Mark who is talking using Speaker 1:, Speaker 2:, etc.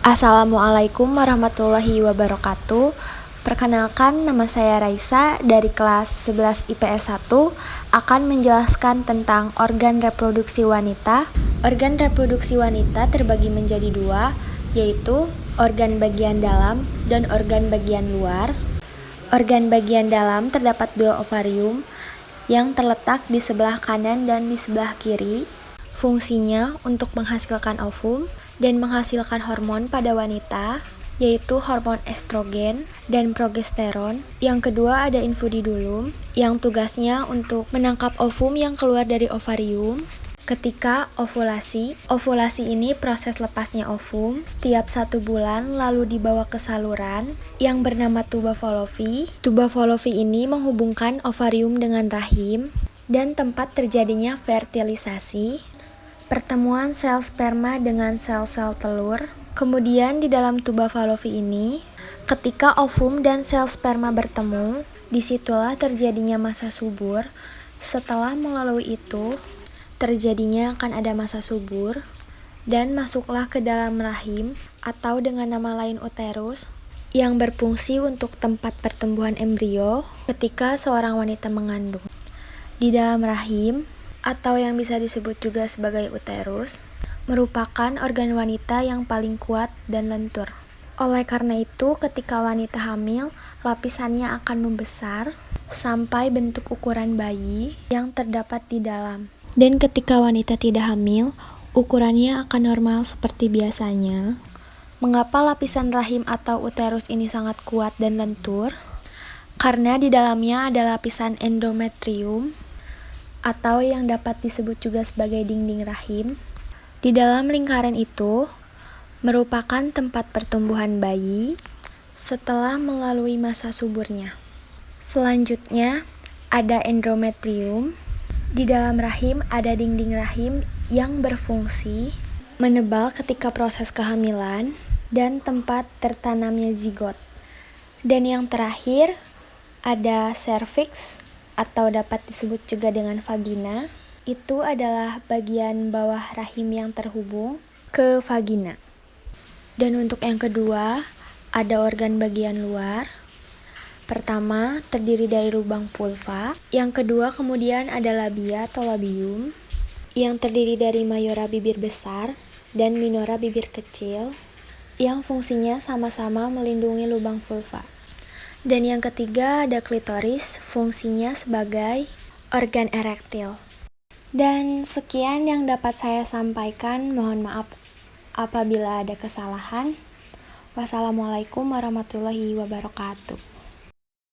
Speaker 1: Assalamualaikum warahmatullahi wabarakatuh. Perkenalkan, nama saya Raisa dari kelas 11 IPS 1 akan menjelaskan tentang organ reproduksi wanita. Organ reproduksi wanita terbagi menjadi dua, yaitu organ bagian dalam dan organ bagian luar. Organ bagian dalam terdapat dua ovarium yang terletak di sebelah kanan dan di sebelah kiri. Fungsinya untuk menghasilkan ovum dan menghasilkan hormon pada wanita, yaitu hormon estrogen dan progesteron. Yang kedua ada infundibulum, yang tugasnya untuk menangkap ovum yang keluar dari ovarium ketika ovulasi. Ovulasi ini proses lepasnya ovum setiap 1 bulan lalu dibawa ke saluran yang bernama tuba Fallopi. Tuba Fallopi ini menghubungkan ovarium dengan rahim dan tempat terjadinya fertilisasi, pertemuan sel sperma dengan sel-sel telur. Kemudian di dalam tuba Fallopi ini, ketika ovum dan sel sperma bertemu, disitulah terjadinya masa subur. Setelah melalui itu, terjadinya akan ada masa subur dan masuklah ke dalam rahim atau dengan nama lain uterus yang berfungsi untuk tempat pertumbuhan embrio ketika seorang wanita mengandung. Di dalam rahim, atau yang bisa disebut juga sebagai uterus, merupakan organ wanita yang paling kuat dan lentur. Oleh karena itu, ketika wanita hamil, lapisannya akan membesar sampai bentuk ukuran bayi yang terdapat di dalam. Dan ketika wanita tidak hamil, ukurannya akan normal seperti biasanya. Mengapa lapisan rahim atau uterus ini sangat kuat dan lentur? Karena di dalamnya ada lapisan endometrium, atau yang dapat disebut juga sebagai dinding rahim. Di dalam lingkaran itu merupakan tempat pertumbuhan bayi setelah melalui masa suburnya. Selanjutnya ada endometrium. Di dalam rahim ada dinding rahim yang berfungsi menebal ketika proses kehamilan dan tempat tertanamnya zigot. Dan yang terakhir ada serviks, atau dapat disebut juga dengan vagina. Itu adalah bagian bawah rahim yang terhubung ke vagina. Dan untuk yang kedua, ada organ bagian luar. Pertama, terdiri dari lubang vulva. Yang kedua, kemudian ada labia atau labium, yang terdiri dari mayora bibir besar dan minora bibir kecil, yang fungsinya sama-sama melindungi lubang vulva. Dan yang ketiga ada klitoris, fungsinya sebagai organ erektil. Dan sekian yang dapat saya sampaikan, mohon maaf apabila ada kesalahan. Wassalamualaikum warahmatullahi wabarakatuh.